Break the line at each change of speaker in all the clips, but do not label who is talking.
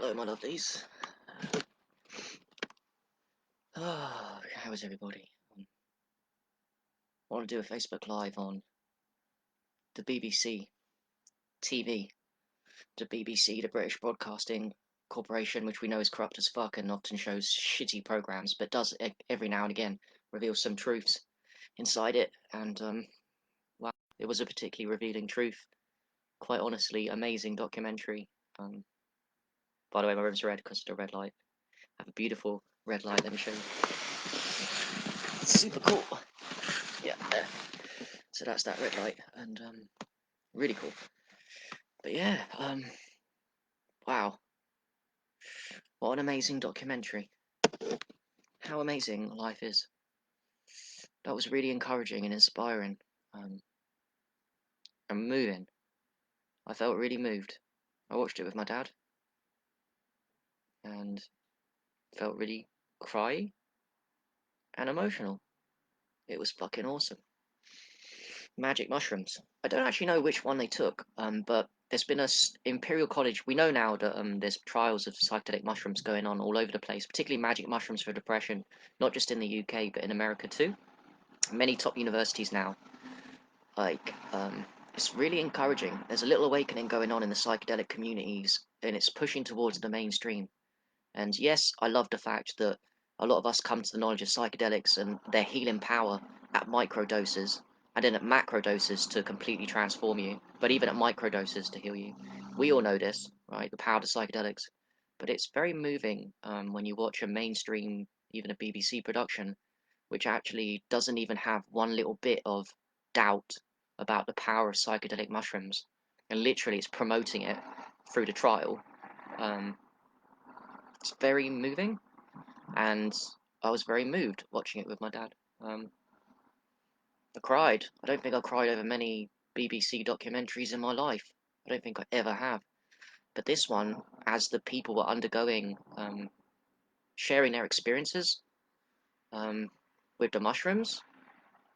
Hello, my lovelies. How is everybody? I want to do a Facebook Live on the BBC TV, the BBC, the British Broadcasting Corporation, which we know is corrupt as fuck and often shows shitty programs, but does every now and again reveal some truths inside it. And wow, it was a particularly revealing truth. Quite honestly, amazing documentary. By the way, my room's red because of the red light. I have a beautiful red light. Let me show you. Super cool. Yeah, there. So that's that red light, and really cool. But yeah, wow, what an amazing documentary. How amazing life is. That was really encouraging and inspiring, and moving. I felt really moved. I watched it with my dad, and felt really cry and emotional. It was fucking awesome. Magic mushrooms. I don't actually know which one they took, but there's been Imperial College. We know now that there's trials of psychedelic mushrooms going on all over the place, particularly magic mushrooms for depression, not just in the UK but in America too. Many top universities now. It's really encouraging. There's a little awakening going on in the psychedelic communities, and it's pushing towards the mainstream. And yes, I love the fact that a lot of us come to the knowledge of psychedelics and their healing power at micro doses, and then at macro doses to completely transform you, but even at micro doses to heal you. We all know this, right? The power of psychedelics. But it's very moving when you watch a mainstream, even a BBC production, which actually doesn't even have one little bit of doubt about the power of psychedelic mushrooms. And literally, it's promoting it through the trial. Um, it's very moving, and I was very moved watching it with my dad. I cried. I don't think I cried over many BBC documentaries in my life. I don't think I ever have. But this one, as the people were undergoing, sharing their experiences with the mushrooms,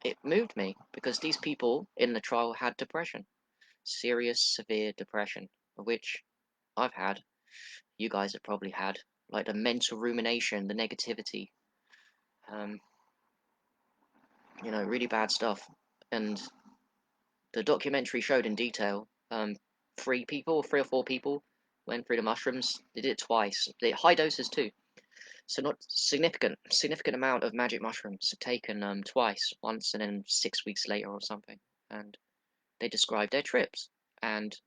it moved me because these people in the trial had depression, serious, severe depression, which I've had. You guys have probably had, like the mental rumination, the negativity, um, really bad stuff. And the documentary showed in detail. Three or four people went through the mushrooms. They did it twice. High doses too. So not significant amount of magic mushrooms taken twice, once and then 6 weeks later or something. And they described their trips and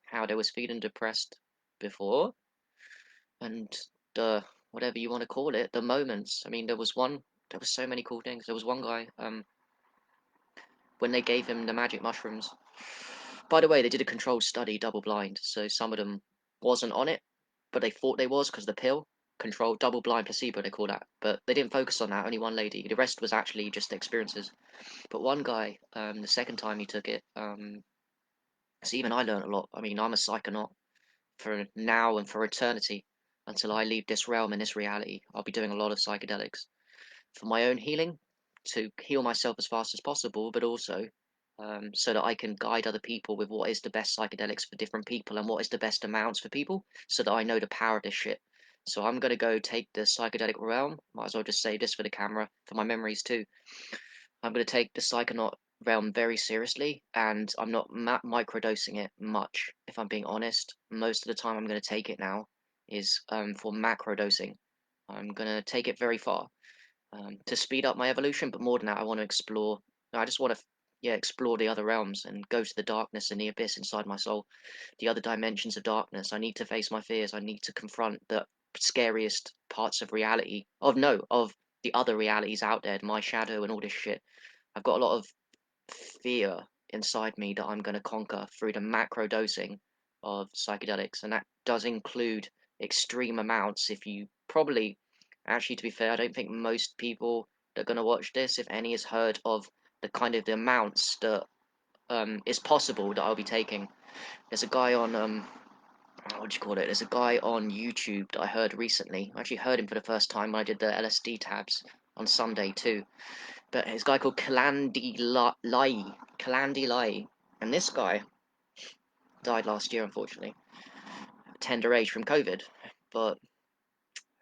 how they was feeling depressed before, and the whatever you want to call it, the moments. I mean, there was so many cool things. There was one guy, when they gave him the magic mushrooms. By the way, they did a controlled study, double blind, so some of them wasn't on it, but they thought they was because the pill, controlled double blind placebo they call that, but they didn't focus on that. Only one lady. The rest was actually just experiences. But one guy, the second time he took it, so even I learned a lot. I mean, I'm a psychonaut for now and for eternity. Until I leave this realm and this reality, I'll be doing a lot of psychedelics for my own healing, to heal myself as fast as possible, but also so that I can guide other people with what is the best psychedelics for different people and what is the best amounts for people, so that I know the power of this shit. So I'm gonna go take the psychedelic realm. Might as well just save this for the camera, for my memories too. I'm gonna take the psychonaut realm very seriously, and I'm not microdosing it much. If I'm being honest, most of the time I'm gonna take it now is for macro dosing. I'm gonna take it very far to speed up my evolution. But more than that, I want to explore. I just want to, yeah, explore the other realms and go to the darkness and the abyss inside my soul, the other dimensions of darkness. I need to face my fears. I need to confront the scariest parts of reality. Of the other realities out there, my shadow and all this shit. I've got a lot of fear inside me that I'm going to conquer through the macro dosing of psychedelics, and that does include extreme amounts. If you probably Actually, to be fair, I don't think most people that are going to watch this, if any, has heard of the amounts that is possible that I'll be taking. There's a guy on what do you call it? There's a guy on YouTube that I heard recently. I actually heard him for the first time when I did the LSD tabs on Sunday too. But it's a guy called Kalandi Lai, and this guy died last year, unfortunately, tender age from COVID. but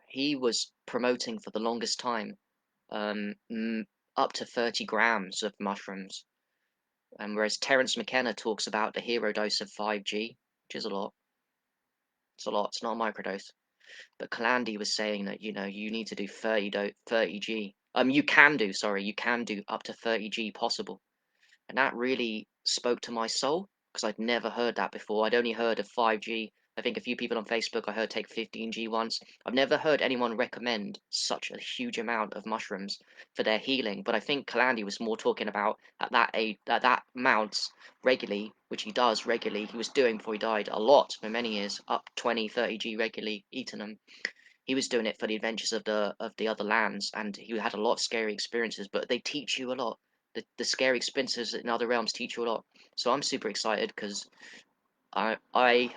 he was promoting for the longest time up to 30 grams of mushrooms. And whereas Terence McKenna talks about the hero dose of 5G, which is a lot. It's a lot. It's not a microdose. But Kalandi was saying that, you know, you need to do 30G. You can do up to 30G possible. And that really spoke to my soul because I'd never heard that before. I'd only heard of 5G. I think a few people on Facebook I heard take 15G once. I've never heard anyone recommend such a huge amount of mushrooms for their healing. But I think Kalandi was more talking about at that amounts regularly, which he does regularly. He was doing before he died a lot for many years, up 20, 30G regularly, eating them. He was doing it for the adventures of the other lands, and he had a lot of scary experiences. But they teach you a lot. The scary experiences in other realms teach you a lot. So I'm super excited because I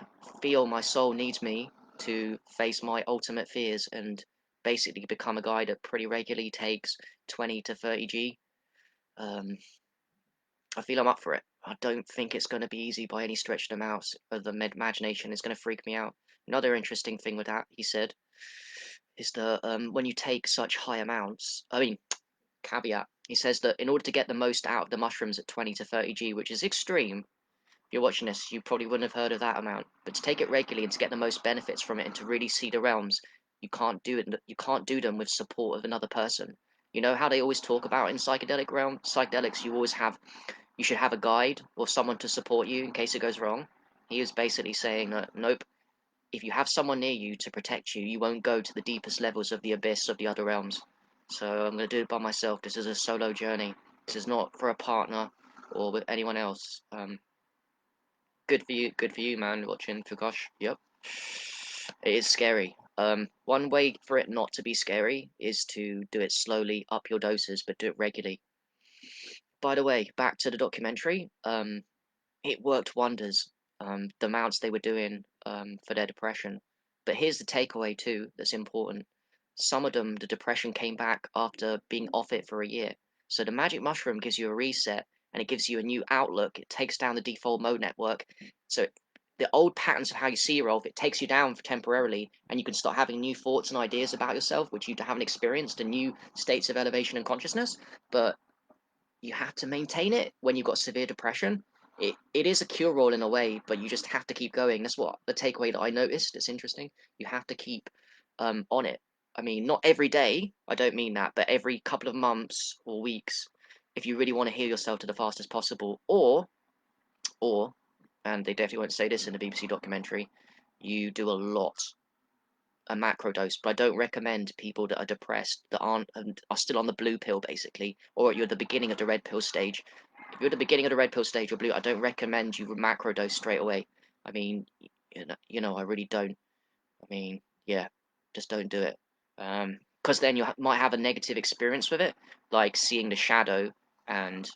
feel my soul needs me to face my ultimate fears and basically become a guy that pretty regularly takes 20 to 30G. Um, I feel I'm up for it. I don't think it's going to be easy by any stretch of the mouse of the imagination. It's going to freak me out. Another interesting thing with that, he said, is that when you take such high amounts, caveat, he says that in order to get the most out of the mushrooms at 20 to 30G, which is extreme, if you're watching this, you probably wouldn't have heard of that amount. But to take it regularly and to get the most benefits from it and to really see the realms, you can't do it. You can't do them with support of another person. You know how they always talk about in psychedelics, you should have a guide or someone to support you in case it goes wrong. He is basically saying that nope, if you have someone near you to protect you, you won't go to the deepest levels of the abyss of the other realms. So I'm going to do it by myself. This is a solo journey. This is not for a partner or with anyone else. Good for you, man. Watching Fukosh. Yep, it is scary. One way for it not to be scary is to do it slowly, up your doses, but do it regularly. By the way, back to the documentary. It worked wonders. The amounts they were doing for their depression. But here's the takeaway too that's important. Some of them, the depression came back after being off it for a year. So the magic mushroom gives you a reset and it gives you a new outlook. It takes down the default mode network. So the old patterns of how you see yourself, it takes you down temporarily, and you can start having new thoughts and ideas about yourself, which you haven't experienced, and new states of elevation and consciousness. But you have to maintain it when you've got severe depression. It is a cure all in a way, but you just have to keep going. That's what the takeaway that I noticed. It's interesting. You have to keep on it. I mean, not every day. I don't mean that, but every couple of months or weeks, if you really want to heal yourself to the fastest possible, or, and they definitely won't say this in the BBC documentary, you do a lot a macro dose, but I don't recommend people that are depressed that aren't and are still on the blue pill basically, or you're at the beginning of the red pill stage. If you're at the beginning of the red pill stage or blue, I don't recommend you macro dose straight away. I mean, I really don't. I mean, yeah, just don't do it. Because then you might have a negative experience with it, like seeing the shadow, and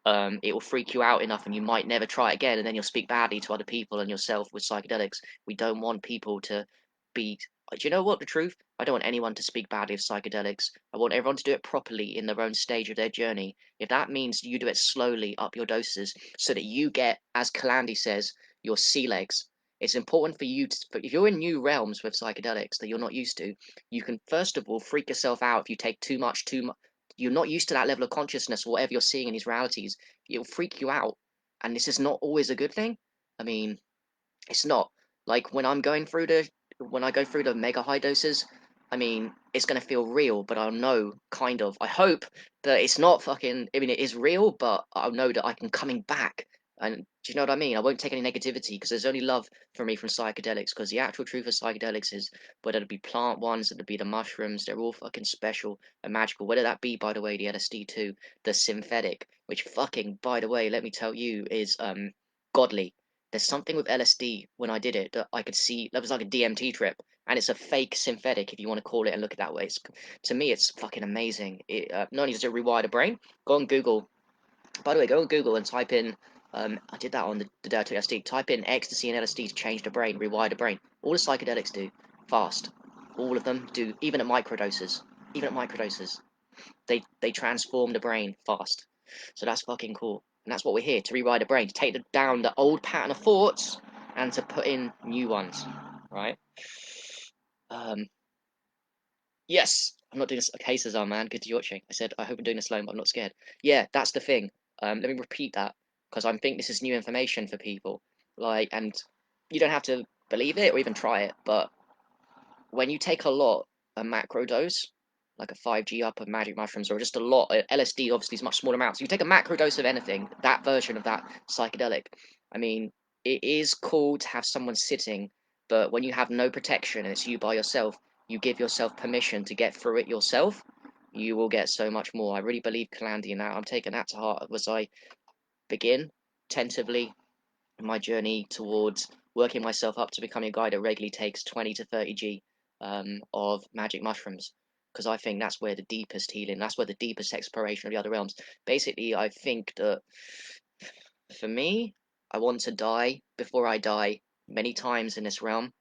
it will freak you out enough, and you might never try it again, and then you'll speak badly to other people and yourself with psychedelics. We don't want people to be. Do you know what the truth? I don't want anyone to speak badly of psychedelics. I want everyone to do it properly in their own stage of their journey. If that means you do it slowly, up your doses, so that you get, as Kalandi says, your sea legs. It's important for you to, if you're in new realms with psychedelics that you're not used to, you can first of all freak yourself out if you take too much. You're not used to that level of consciousness, or whatever you're seeing in these realities. It'll freak you out, and this is not always a good thing. I mean, it's not like when I go through the mega high doses. I mean, it's gonna feel real, but I'll know kind of. I hope that it's not fucking. I mean, it is real, but I'll know that I can coming back. And do you know what I mean? I won't take any negativity because there's only love for me from psychedelics. Because the actual truth of psychedelics is whether it be plant ones, whether it be the mushrooms, they're all fucking special and magical. Whether that be, by the way, the LSD too, the synthetic, which fucking, by the way, let me tell you, is godly. There's something with LSD when I did it that I could see that was like a DMT trip, and it's a fake synthetic if you want to call it and look at it that way. To me, it's fucking amazing. Not only does it rewire the brain, go on Google. By the way, go on Google and type in. I did that on the day I took LSD. Type in ecstasy and LSD to change the brain, rewire the brain. All the psychedelics do fast. All of them do, even at microdoses. Even at microdoses, they transform the brain fast. So that's fucking cool. And that's what we're here to rewrite the brain, to take down the old pattern of thoughts and to put in new ones, right? Yes, I'm not doing this. Okay, Cesar, man, good to watching. I said, I hope I'm doing this alone, but I'm not scared. Yeah, that's the thing. Let me repeat that because I think this is new information for people. Like, and you don't have to believe it or even try it, but when you take a macro dose, like a 5G up of magic mushrooms, or just a lot, LSD obviously is much smaller amounts. You take a macro dose of anything, that version of that psychedelic. I mean, it is cool to have someone sitting, but when you have no protection and it's you by yourself, you give yourself permission to get through it yourself. You will get so much more. I really believe Kalandi in that. I'm taking that to heart as I begin tentatively my journey towards working myself up to becoming a guy that regularly takes 20 to 30 g of magic mushrooms, because I think that's where the deepest healing, that's where the deepest exploration of the other realms. Basically, I think that for me, I want to die before I die many times in this realm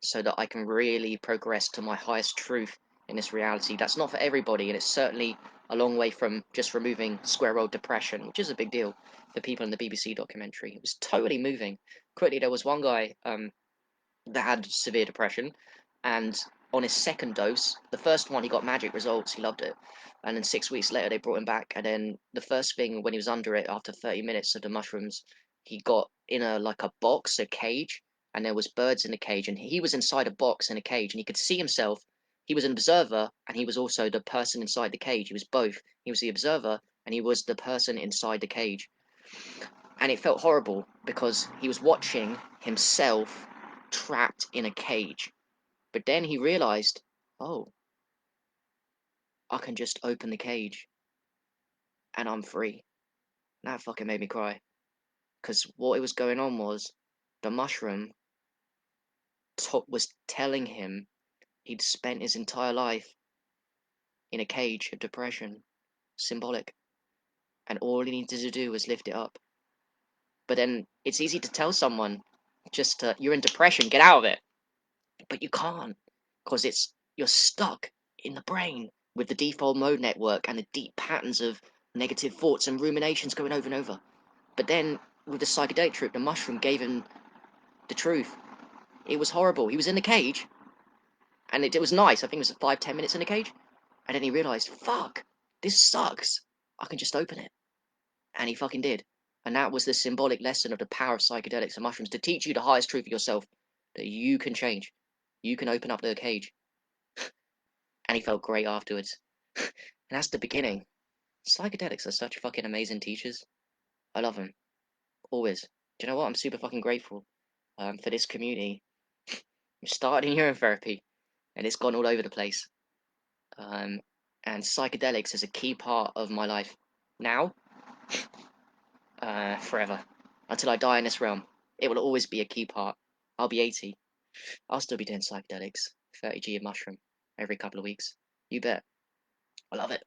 so that I can really progress to my highest truth in this reality. That's not for everybody, and it's certainly a long way from just removing square old depression, which is a big deal for people in the BBC documentary. It was totally moving. Quickly, there was one guy that had severe depression, and on his second dose, the first one he got magic results, he loved it, and then 6 weeks later they brought him back, and then the first thing when he was under it after 30 minutes of the mushrooms, he got in a like a box, a cage, and there was birds in the cage, and he was inside a box in a cage, and he could see himself. He was an observer, and he was also the person inside the cage. He was both. He was the observer, and he was the person inside the cage, and it felt horrible because he was watching himself trapped in a cage. But then he realized, oh, I can just open the cage and I'm free. And that fucking made me cry. Because what it was going on was the mushroom was telling him he'd spent his entire life in a cage of depression, symbolic, and all he needed to do was lift it up. But then it's easy to tell someone, you're in depression, get out of it. But you can't, because you're stuck in the brain with the default mode network and the deep patterns of negative thoughts and ruminations going over and over. But then with the psychedelic trip, the mushroom gave him the truth. It was horrible. He was in the cage, and it was nice. I think it was 5-10 minutes in the cage, and then he realized, fuck, this sucks. I can just open it, and he fucking did. And that was the symbolic lesson of the power of psychedelics and mushrooms to teach you the highest truth of yourself, that you can change. You can open up the cage. And he felt great afterwards. And that's the beginning. Psychedelics are such fucking amazing teachers. I love them. Always. Do you know what? I'm super fucking grateful for this community. We started in urine therapy, and it's gone all over the place. Um, and psychedelics is a key part of my life now, forever, until I die in this realm. It will always be a key part. I'll be 80. I'll still be doing psychedelics, 30 g of mushroom every couple of weeks. You bet. I love it.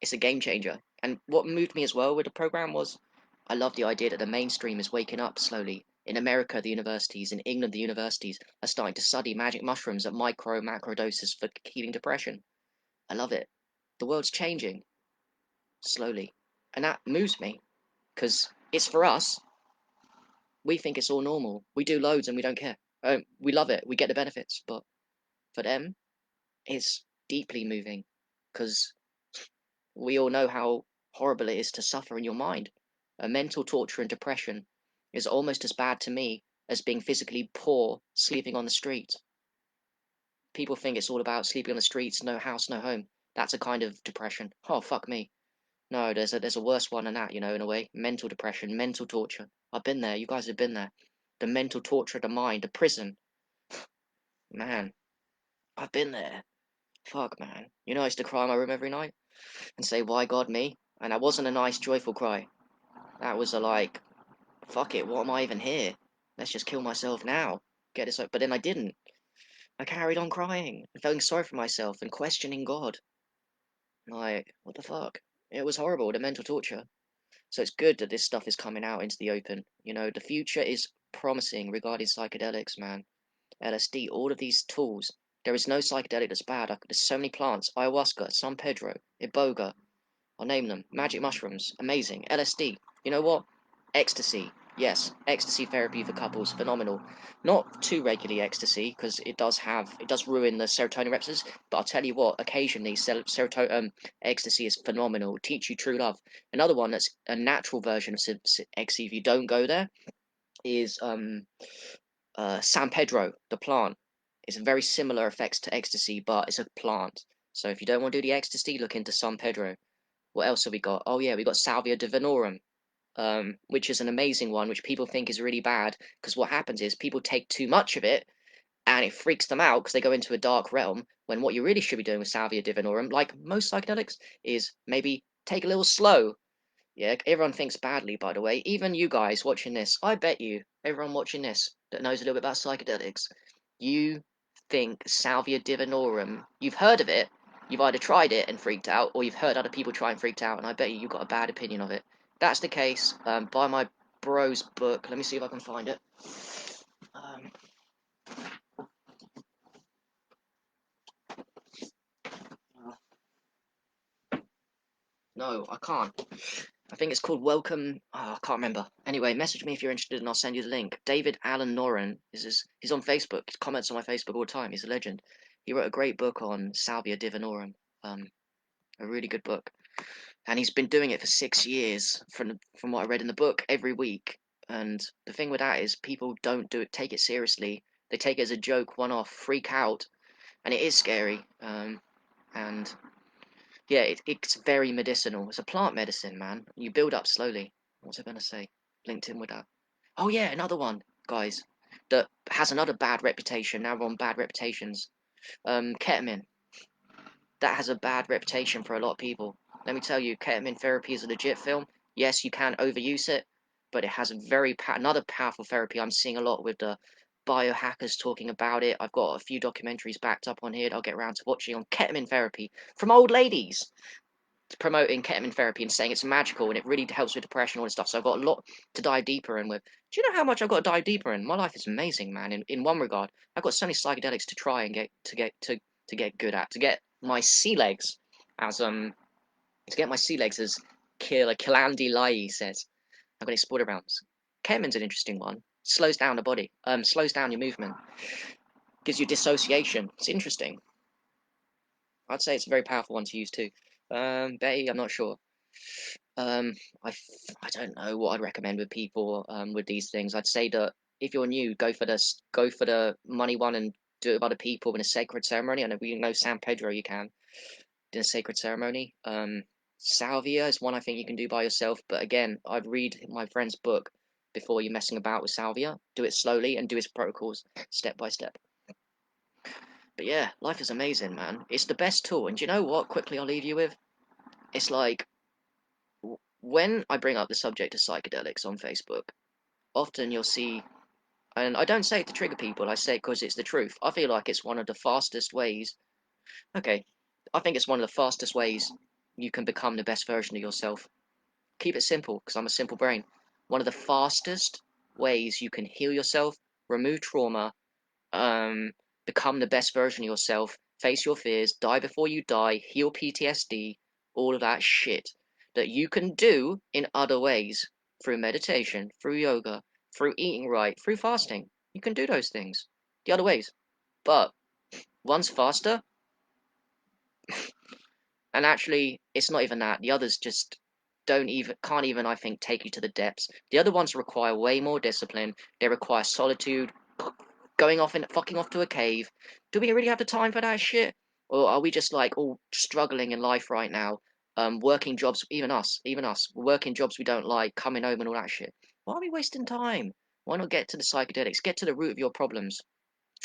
It's a game changer. And what moved me as well with the program was I love the idea that the mainstream is waking up slowly. In America, the universities, in England, the universities are starting to study magic mushrooms at macro doses for healing depression. I love it. The world's changing slowly. And that moves me because it's for us. We think it's all normal. We do loads and we don't care. We love it. We get the benefits. But for them, it's deeply moving because we all know how horrible it is to suffer in your mind. Mental torture and depression is almost as bad to me as being physically poor, sleeping on the street. People think it's all about sleeping on the streets, no house, no home. That's a kind of depression. Oh, fuck me. No, there's a worse one than that, in a way. Mental depression, mental torture. I've been there. You guys have been there. The mental torture of the mind, the prison. Man, I've been there. Fuck, man. I used to cry in my room every night and say, why God me? And that wasn't a nice, joyful cry. That was a like, fuck it, what am I even here? Let's just kill myself now. Get this over. But then I didn't. I carried on crying and feeling sorry for myself and questioning God. Like, what the fuck? It was horrible, the mental torture. So it's good that this stuff is coming out into the open. The future is promising regarding psychedelics, man. LSD, all of these tools. There is no psychedelic that's bad. There's so many plants. Ayahuasca, San Pedro, Iboga. I'll name them. Magic mushrooms, amazing. LSD. You know what? Ecstasy. Yes, ecstasy therapy for couples, phenomenal. Not too regularly ecstasy, because it does ruin the serotonin receptors. But I'll tell you what, occasionally ecstasy is phenomenal. Teach you true love. Another one that's a natural version of ecstasy, if you don't go there, is San Pedro, the plant. It's very similar effects to ecstasy, but it's a plant. So if you don't want to do the ecstasy, look into San Pedro. What else have we got? Oh yeah, we got Salvia Divinorum, which is an amazing one, which people think is really bad, because what happens is people take too much of it, and it freaks them out because they go into a dark realm, when what you really should be doing with Salvia Divinorum, like most psychedelics, is maybe take a little slow. Yeah, everyone thinks badly, by the way. Even you guys watching this, I bet you, everyone watching this that knows a little bit about psychedelics, you think Salvia Divinorum, you've heard of it, you've either tried it and freaked out, or you've heard other people try and freaked out, and I bet you've got a bad opinion of it. If that's the case, buy my bro's book. Let me see if I can find it. Um, no, I can't. I think it's called Welcome. Oh, I can't remember. Anyway, message me if you're interested, and I'll send you the link. David Allen Noren he's on Facebook. He comments on my Facebook all the time. He's a legend. He wrote a great book on Salvia Divinorum. A really good book, and he's been doing it for 6 years. From what I read in the book, every week. And the thing with that is, people don't take it seriously. They take it as a joke, one-off, freak out, and it is scary. And yeah, it's very medicinal. It's a plant medicine, man. You build up slowly. What was I going to say? Linked in with that. Oh, yeah, another one, guys, that has another bad reputation. Now we're on bad reputations. Ketamine. That has a bad reputation for a lot of people. Let me tell you, ketamine therapy is a legit film. Yes, you can overuse it, but it has another powerful therapy. I'm seeing a lot with the biohackers talking about it. I've got a few documentaries backed up on here that I'll get around to watching on ketamine therapy from old ladies promoting ketamine therapy and saying it's magical and it really helps with depression and all this stuff. So I've got a lot to dive deeper in with. Do you know how much I've got to dive deeper in? My life is amazing, man. In one regard, I've got so many psychedelics to try and get good at, to get my sea legs as Killer Kilandi Lai says. I'm gonna explore around. Ketamine's an interesting one. Slows down the body, slows down your movement, gives you dissociation. It's interesting. I'd say it's a very powerful one to use too. Betty, I'm not sure. Um, I don't know what I'd recommend with people with these things. I'd say that if you're new, go for the money one and do it with other people in a sacred ceremony. I know you know San Pedro, you can in a sacred ceremony. Salvia is one I think you can do by yourself, but again, I'd read my friend's book before you're messing about with salvia. Do it slowly and do its protocols step by step. But yeah, life is amazing, man. It's the best tool, and do you know what? Quickly, I'll leave you with. It's like when I bring up the subject of psychedelics on Facebook, often you'll see, and I don't say it to trigger people, I say it because it's the truth. I feel like it's one of the fastest ways. Okay, I think it's one of the fastest ways you can become the best version of yourself. Keep it simple, because I'm a simple brain. One of the fastest ways you can heal yourself, remove trauma, um, become the best version of yourself, face your fears, die before you die, heal PTSD, all of that shit that you can do in other ways through meditation, through yoga, through eating right, through fasting. You can do those things the other ways. But one's faster, and actually, it's not even that. The others just can't even, I think, take you to the depths. The other ones require way more discipline. They require solitude, going off and fucking off to a cave. Do we really have the time for that shit? Or are we just like all struggling in life right now? Working jobs, even us, working jobs we don't like, coming home and all that shit. Why are we wasting time? Why not get to the psychedelics? Get to the root of your problems.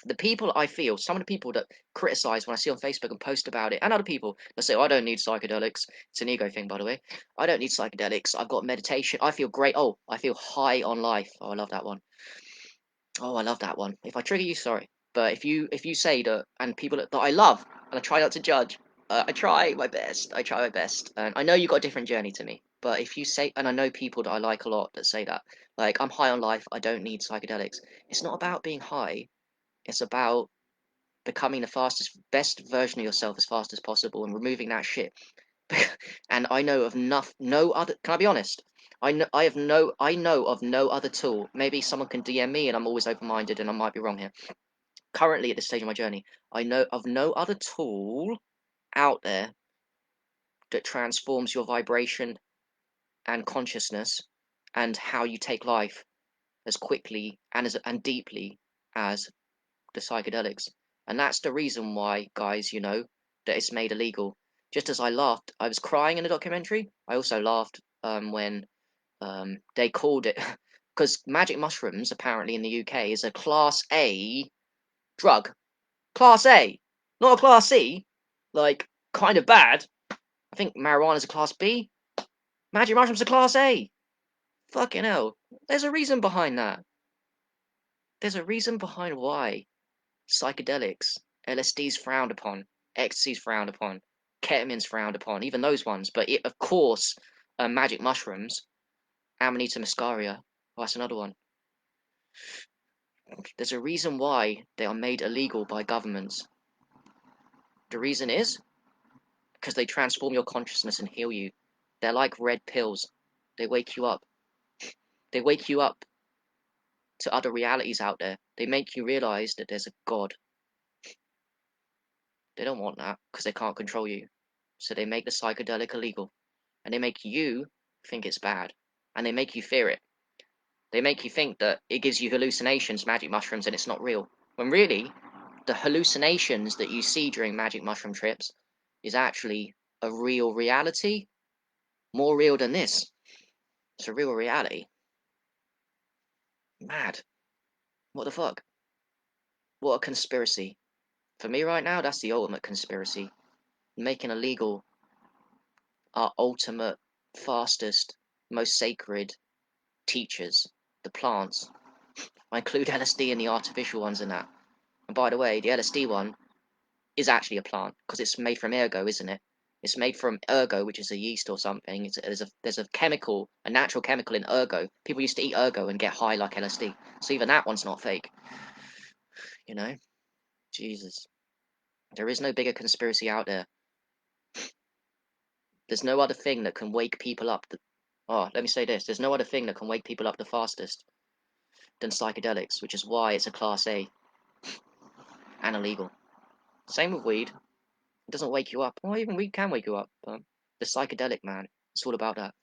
The people I feel, some of the people that criticize when I see on Facebook and post about it, and other people that say, oh, I don't need psychedelics. It's an ego thing, by the way. I don't need psychedelics. I've got meditation. I feel great. Oh, I feel high on life. Oh, I love that one. Oh, I love that one. If I trigger you, sorry. But if you say that, and people that I love, and I try not to judge, I try my best. I try my best. And I know you've got a different journey to me. But if you say, and I know people that I like a lot that say that, like, I'm high on life. I don't need psychedelics. It's not about being high. It's about becoming the best version of yourself as fast as possible and removing that shit. And I know of no other. Can I be honest? I know of no other tool. Maybe someone can DM me, and I'm always open-minded, and I might be wrong here. Currently, at this stage of my journey, I know of no other tool out there that transforms your vibration and consciousness and how you take life as quickly and deeply as the psychedelics. And that's the reason why, guys, that it's made illegal. Just as I laughed, I was crying in the documentary. I also laughed when they called it, because magic mushrooms apparently in the UK is a Class A drug. Class A, not a Class C. Like, kind of bad. I think marijuana is a Class B. Magic mushrooms are Class A. Fucking hell. There's a reason behind that. There's a reason behind why psychedelics, LSD's frowned upon, ecstasy's frowned upon, ketamine's frowned upon, even those ones. But of course, magic mushrooms, Amanita muscaria, oh, that's another one. There's a reason why they are made illegal by governments. The reason is because they transform your consciousness and heal you. They're like red pills. They wake you up. They wake you up to other realities out there. They make you realize that there's a God. They don't want that because they can't control you. So they make the psychedelic illegal. And they make you think it's bad. And they make you fear it. They make you think that it gives you hallucinations, magic mushrooms, and it's not real. When really, the hallucinations that you see during magic mushroom trips is actually a real reality. More real than this. It's a real reality. Mad. What the fuck? What a conspiracy. For me right now, that's the ultimate conspiracy. Making illegal our ultimate, fastest, most sacred teachers, the plants. I include LSD in the artificial ones in that. And by the way, the LSD one is actually a plant because it's made from ergo, isn't it? It's made from ergo, which is a yeast or something. There's a chemical, a natural chemical in ergo. People used to eat ergo and get high like LSD. So even that one's not fake. You know? Jesus. There is no bigger conspiracy out there. There's no other thing that can wake people up. Oh, let me say this. There's no other thing that can wake people up the fastest than psychedelics, which is why it's a Class A and illegal. Same with weed. It doesn't wake you up. Well, even weed can wake you up, but the psychedelic, man, it's all about that.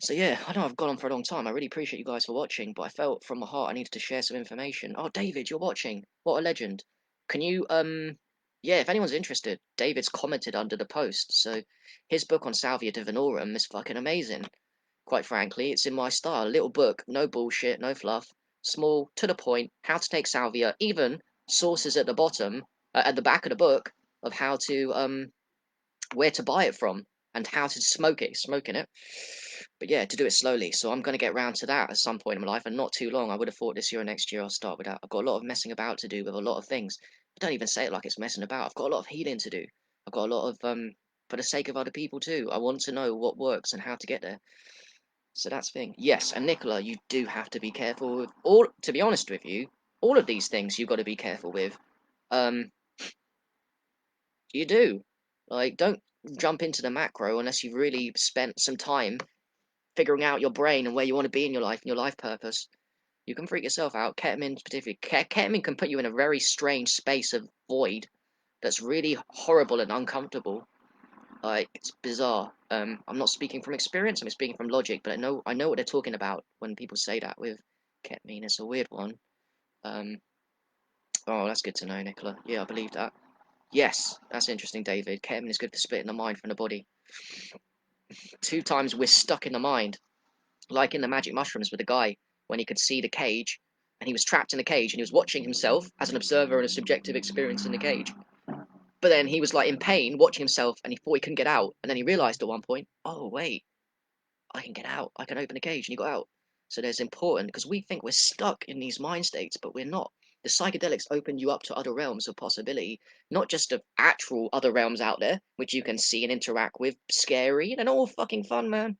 So yeah, I know I've gone on for a long time. I really appreciate you guys for watching, but I felt from my heart I needed to share some information. Oh, David, you're watching. What a legend. Can you, yeah, if anyone's interested, David's commented under the post, so his book on Salvia Divinorum is fucking amazing. Quite frankly, it's in my style. A little book, no bullshit, no fluff, small, to the point, how to take salvia, even sources at the bottom, at the back of the book, of how to, where to buy it from, and how to smoking it. But yeah, to do it slowly. So I'm going to get round to that at some point in my life, and not too long. I would have thought this year or next year I'll start with that. I've got a lot of messing about to do with a lot of things. But don't even say it like it's messing about. I've got a lot of healing to do. I've got a lot of, for the sake of other people too. I want to know what works and how to get there. So that's the thing. Yes, and Nicola, you do have to be careful with all. To be honest with you, all of these things you've got to be careful with. Um, you do. Like, don't jump into the macro unless you've really spent some time figuring out your brain and where you want to be in your life and your life purpose. You can freak yourself out. Ketamine, particularly, ketamine can put you in a very strange space of void that's really horrible and uncomfortable. Like, it's bizarre. I'm not speaking from experience. I'm speaking from logic. But I know what they're talking about when people say that with ketamine. It's a weird one. Um, oh, that's good to know, Nicola. Yeah, I believe that. Yes, that's interesting, David. Ketamine is good for splitting the mind from the body. 2 times we're stuck in the mind, like in the magic mushrooms with the guy when he could see the cage, and he was trapped in the cage, and he was watching himself as an observer and a subjective experience in the cage. But then he was like in pain, watching himself, and he thought he couldn't get out. And then he realized at one point, oh wait, I can get out. I can open the cage, and he got out. So there's important because we think we're stuck in these mind states, but we're not. The psychedelics open you up to other realms of possibility, not just of actual other realms out there, which you can see and interact with. Scary and all fucking fun, man.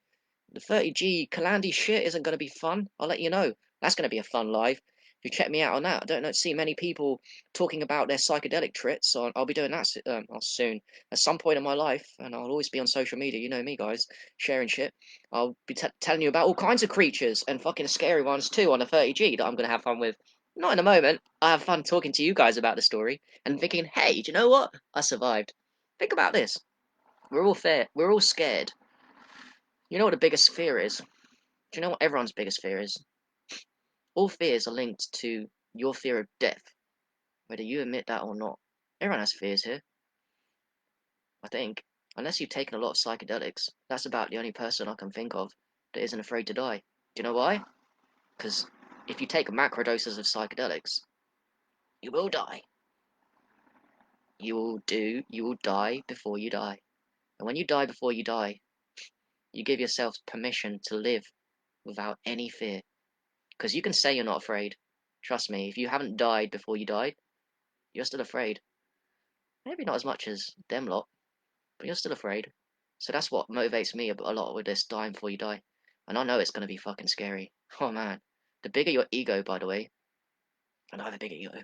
The 30G Kalandi shit isn't going to be fun. I'll let you know. That's going to be a fun live. You check me out on that. I don't see many people talking about their psychedelic trips, so I'll be doing that soon. At some point in my life, and I'll always be on social media, you know me, guys, sharing shit. I'll be telling you about all kinds of creatures, and fucking scary ones too, on a 30G that I'm going to have fun with. Not in a moment. I have fun talking to you guys about the story, and thinking, hey, do you know what? I survived. Think about this. We're all fair. We're all scared. You know what the biggest fear is? Do you know what everyone's biggest fear is? All fears are linked to your fear of death, whether you admit that or not. Everyone has fears here, I think. Unless you've taken a lot of psychedelics, that's about the only person I can think of that isn't afraid to die. Do you know why? Because if you take macro doses of psychedelics, you will die. You will die before you die. And when you die before you die, you give yourself permission to live without any fear. Because you can say you're not afraid. Trust me, if you haven't died before you died, you're still afraid. Maybe not as much as them lot, but you're still afraid. So that's what motivates me a lot with this dying before you die. And I know it's going to be fucking scary. Oh man. The bigger your ego, by the way, and I have a bigger ego,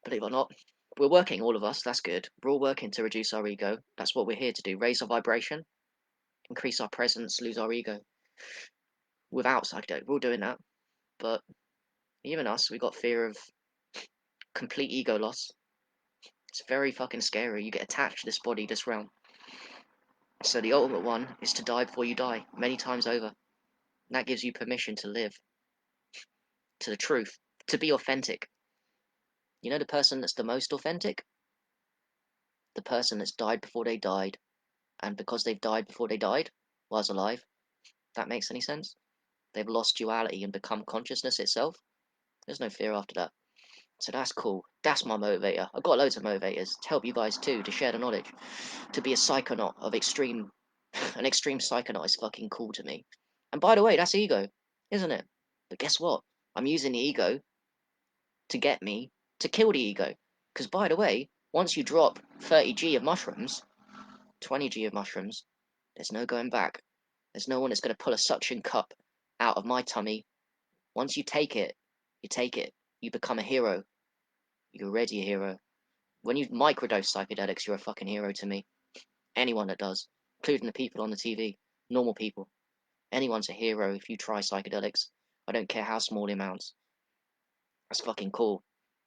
believe it or not, we're working, all of us, that's good. We're all working to reduce our ego. That's what we're here to do. Raise our vibration, increase our presence, lose our ego. Without psychedelic, we're all doing that. But even us, we got fear of complete ego loss. It's very fucking scary. You get attached to this body, this realm. So the ultimate one is to die before you die, many times over. And that gives you permission to live, to the truth, to be authentic. You know the person that's the most authentic? The person that's died before they died. And because they've died before they died, was alive. If that makes any sense? They've lost duality and become consciousness itself. There's no fear after that. So that's cool. That's my motivator. I've got loads of motivators to help you guys too, to share the knowledge. To be a psychonaut of extreme... An extreme psychonaut is fucking cool to me. And by the way, that's ego, isn't it? But guess what? I'm using the ego to get me to kill the ego. Because by the way, once you drop 30G of mushrooms, 20G of mushrooms, there's no going back. There's no one that's going to pull a suction cup out of my tummy. Once you take it, you take it. You become a hero. You're already a hero. When you microdose psychedelics, you're a fucking hero to me. Anyone that does, including the people on the TV, normal people. Anyone's a hero if you try psychedelics. I don't care how small the amounts. That's fucking cool.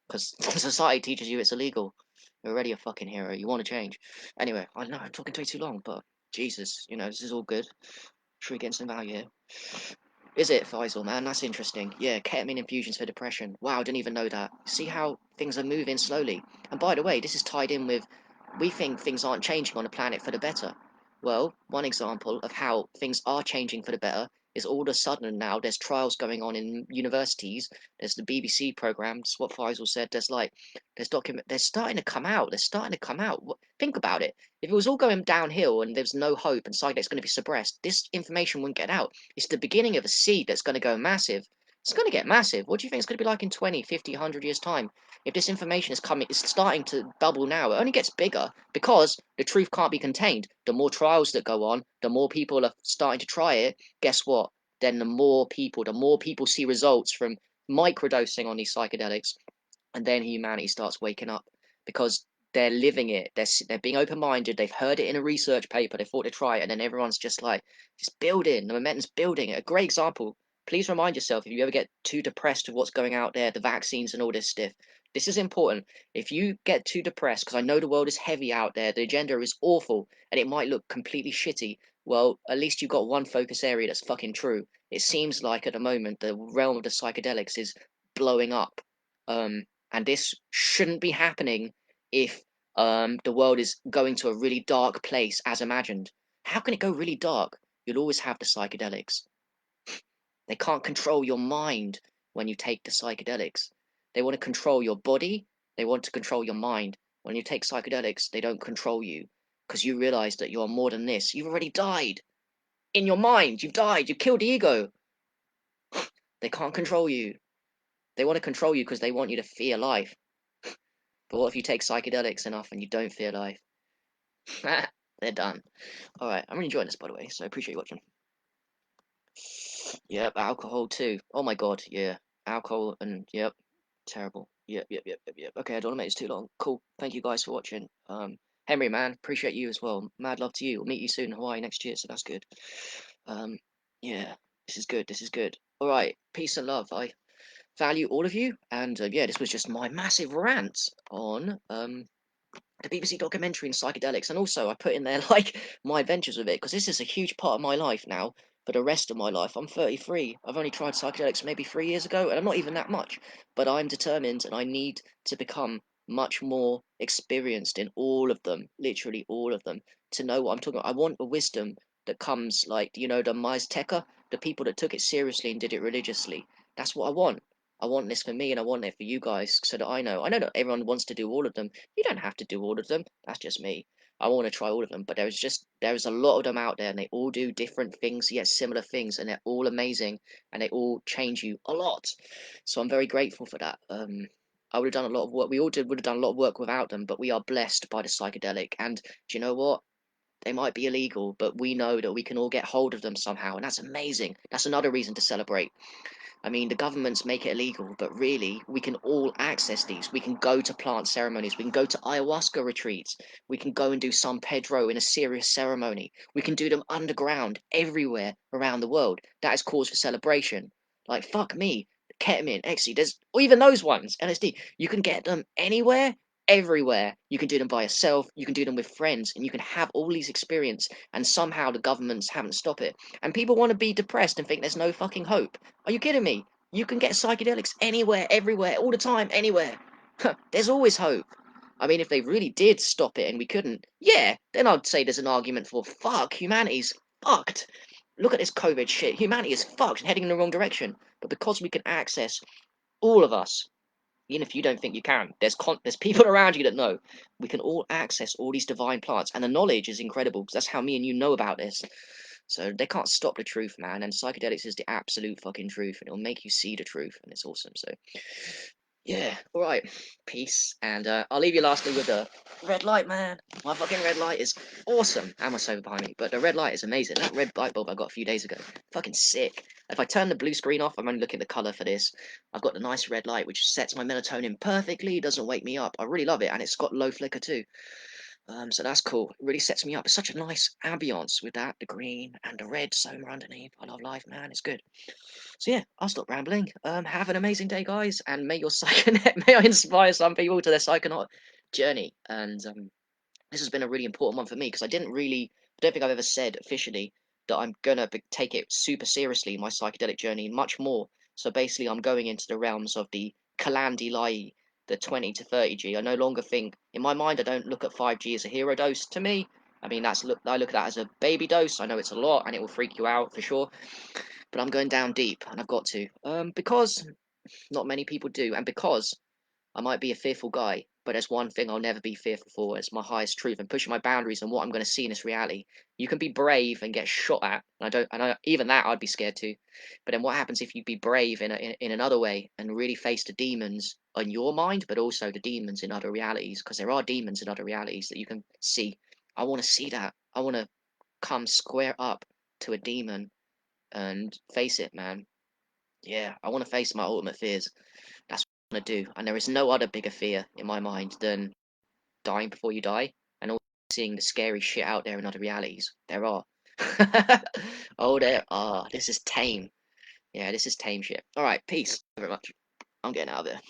Because society teaches you it's illegal. You're already a fucking hero. You want to change. Anyway, I know I'm talking way too long, but Jesus, this is all good. Should we get some value here? Is it, Faisal, man? That's interesting. Yeah, ketamine infusions for depression. Wow, I didn't even know that. See how things are moving slowly. And by the way, this is tied in with, we think things aren't changing on the planet for the better. Well, one example of how things are changing for the better is all of a sudden now there's trials going on in universities. There's the BBC programs. What Faisal said. They're starting to come out. They're starting to come out. Think about it. If it was all going downhill and there's no hope and psychedelics going to be suppressed, this information wouldn't get out. It's the beginning of a seed that's going to go massive. It's going to get massive. What do you think it's going to be like in 20, 50, 100 years' time? If this information is coming, it's starting to bubble now. It only gets bigger because the truth can't be contained. The more trials that go on, the more people are starting to try it. Guess what? Then the more people see results from microdosing on these psychedelics, and then humanity starts waking up because they're living it. They're being open minded. They've heard it in a research paper. They thought to try it, and then everyone's just like, it's building. The momentum's building. A great example. Please remind yourself if you ever get too depressed with what's going out there, the vaccines and all this stuff. This is important. If you get too depressed, because I know the world is heavy out there, the agenda is awful, and it might look completely shitty. Well, at least you've got one focus area that's fucking true. It seems like at the moment the realm of the psychedelics is blowing up. And this shouldn't be happening if the world is going to a really dark place as imagined. How can it go really dark? You'll always have the psychedelics. They can't control your mind when you take the psychedelics. They want to control your body, they want to control your mind. When you take psychedelics, they don't control you because you realize that you're more than this. You've already died. In your mind, you've died. You killed the ego. They can't control you. They want to control you because they want you to fear life. But what if you take psychedelics enough and you don't fear life? They're done. Alright, I'm really enjoying this, by the way, so I appreciate you watching. Yep, alcohol too. Oh my god, yeah. Alcohol and, yep. Terrible. Yep. Okay, I don't want to make this too long. Cool. Thank you guys for watching. Henry, man, appreciate you as well. Mad love to you. We'll meet you soon in Hawaii next year, so that's good. Um, yeah, this is good. This is good. All right, peace and love. I value all of you, and yeah, this was just my massive rant on the BBC documentary and psychedelics, and also I put in there like my adventures with it because this is a huge part of my life now. For the rest of my life, I'm 33. I've only tried psychedelics maybe 3 years ago, and I'm not even that much. But I'm determined, and I need to become much more experienced in all of them, literally all of them, to know what I'm talking about. I want the wisdom that comes, like, the Mazteca, the people that took it seriously and did it religiously. That's what I want. I want this for me, and I want it for you guys, so that I know. I know that everyone wants to do all of them. You don't have to do all of them. That's just me. I want to try all of them, but there's a lot of them out there, and they all do different things, yet similar things, and they're all amazing, and they all change you a lot. So I'm very grateful for that. I would have done a lot of work. We all would have done a lot of work without them, but we are blessed by the psychedelic. And do you know what? They might be illegal, but we know that we can all get hold of them somehow, and that's amazing. That's another reason to celebrate. I mean, the governments make it illegal, but really, we can all access these. We can go to plant ceremonies. We can go to ayahuasca retreats. We can go and do San Pedro in a serious ceremony. We can do them underground, everywhere around the world. That is cause for celebration. Like, fuck me. Ketamine, ecstasy, or even those ones, LSD. You can get them anywhere, everywhere. You can do them by yourself. You can do them with friends, and you can have all these experiences. And somehow the governments haven't stopped it. And people want to be depressed and think there's no fucking hope. Are you kidding me? You can get psychedelics anywhere, everywhere, all the time, anywhere. There's always hope. I mean, if they really did stop it and we couldn't, yeah, then I'd say there's an argument for fuck, humanity's fucked. Look at this COVID shit. Humanity is fucked and heading in the wrong direction. But because we can access all of us, even if you don't think you can, there's people around you that know. We can all access all these divine plants, and the knowledge is incredible because that's how me and you know about this. So they can't stop the truth, man. And psychedelics is the absolute fucking truth, and it'll make you see the truth, and it's awesome. So yeah, all right, peace, and I'll leave you lastly with the red light, man. My fucking red light is awesome. And my sober behind me, but the red light is amazing. That red light bulb I got a few days ago, fucking sick. If I turn the blue screen off, I'm only looking at the color for this. I've got the nice red light which sets my melatonin perfectly, doesn't wake me up. I really love it, and it's got low flicker too. So that's cool. It really sets me up. It's such a nice ambience with that, the green and the red soma underneath. I love life, man. It's good. So yeah, I'll stop rambling. Have an amazing day, guys, and may your psychonaut may I inspire some people to their psychonaut journey. And this has been a really important one for me because I don't think I've ever said officially that I'm gonna take it super seriously, my psychedelic journey, much more. So basically, I'm going into the realms of the Kalandi Lai, the 20 to 30G. I no longer think, in my mind, I don't look at 5G as a hero dose. To me, I mean, I look at that as a baby dose. I know it's a lot and it will freak you out for sure, but I'm going down deep and I've got to, because not many people do, and because I might be a fearful guy, but there's one thing I'll never be fearful for. It's my highest truth and pushing my boundaries and what I'm going to see in this reality. You can be brave and get shot at, and even that I'd be scared too. But then what happens if you be brave in another way and really face the demons on your mind, but also the demons in other realities? Because there are demons in other realities that you can see. I want to see that. I want to come square up to a demon and face it, man. Yeah, I want to face my ultimate fears. That's what I want to do. And there is no other bigger fear in my mind than dying before you die and also seeing the scary shit out there in other realities. There are. Oh, there are. This is tame. Yeah, this is tame shit. Alright, peace. Thank you very much. I'm getting out of there.